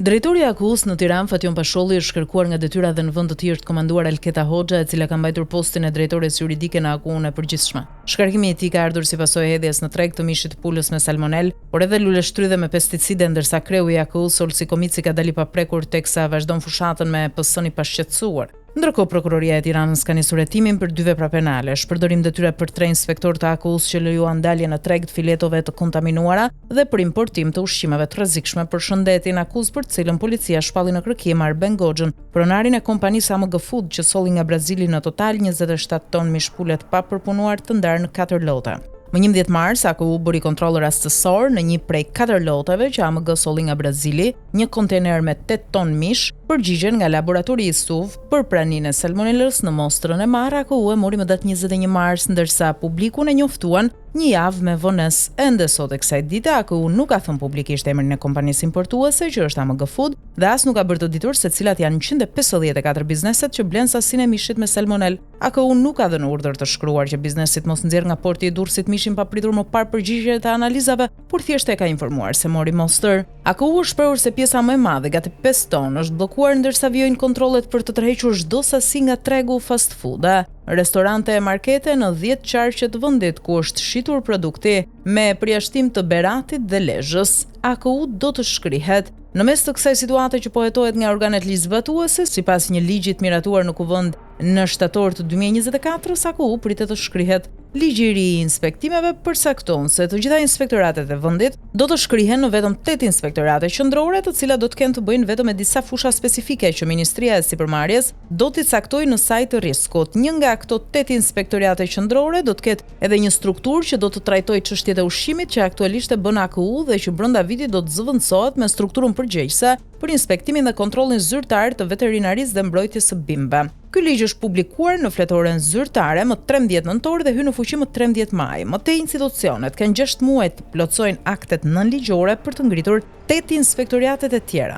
Drejtori i AKU-s në Tiranë, Fatjon Pasholli, është kërkuar nga detyra dhe në vend të tjerë të komanduar Alketa Hoxha, e cila ka mbajtur postin e drejtores juridike në AKU-n e përgjithshme. Shkarkimi i tij ka ardhur si pasojë e hedhjes në treg të mishit pulës me salmonel, por edhe lule shtrydhe me pesticide, ndërsa kreu i AKU-s Olsi Komici ka dalë pa prekur teksa vazhdon fushatën me PS-n i pashqetësuar. Ndërkohë, Prokuroria e Tiranës ka nisur hetimin për 2 vepra penale, shpërdorim detyre për 3 inspektor të AKU-s që lejuan dalje në treg të filetove të kontaminuara dhe për importim të ushqimeve të rrezikshme për shëndetin, akuzë për të cilën policia shpalli në kërkim Arben Goxhën, pronarin e kompanisë AMG Food që solli nga Brazili në total 27 ton mish pule të papërpunuar të ndarë në 4 lote. Më 11 mars, AKU bëri kontroll rastësor në një prej 4 loteve që AMG solli nga Brazili, një kontener me 8 ton mish, përgjigjen nga laboratori i SUV për praninë e salmonelës në mostrën e marrë. AKU e mori më datë 21 mars, ndërsa publikun e njoftuan një javë me vones. Ende sot e kësaj dite, AKU nuk ka thënë publikisht emrin e kompanisë importuese, që është AMG Food, dhe as nuk ka bërë të ditur se cilat janë 154 bizneset që blen sasinë e mishit me salmonel. AKU nuk ka dhënë urdhër të shkruar që biznesit mos nxjerr nga porti i Durrësit mishin pa pritur më parë përgjigjet e analizave, por thjesht e ka informuar se mori mostër. AKU është shprehur se pjesa më e madhe, gati 5 ton, është bllokuar ndërsa vijojnë kontrollet për të tërhequr çdo sasi nga tregu fast food. Restorante e markete në 10 qarqe të vendit ku është shitur produkti me përjashtim të Beratit dhe Lezhës. AKU do të shkrihet. Në mes të kësaj situate që po hetohet nga organet ligjzbatuese, sipas një ligji të miratuar në kuvend në shtator të 2024, AKU pritet të shkrihet. Ligji i ri i inspektimeve përcakton se të gjitha inspektoratet e vendit do të shkrihen në vetëm 8 inspektorate qendrore, të cilat do të kenë të bëjnë vetëm me disa fusha specifike që Ministria e Sipërmarrjes do t'i caktojë në sajt të riskut. Një nga këto 8 inspektorate qendrore do të ketë edhe një strukturë që do të trajtojë çështjet e ushqimit që aktualisht e bën AKU dhe që brenda vitit do të zëvendësohet me strukturën përgjegjëse për inspektimin dhe kontrollin zyrtar të veterinarisë dhe mbrojtjes së bimëve. Ky ligj është publikuar në fletoren zyrtare më 13 nëntor dhe hyn në fuqi më 13 maj. Më tej institucionet kanë 6 muaj të plotësojnë aktet nënligjore për të ngritur 8 inspektoriatet e tjera.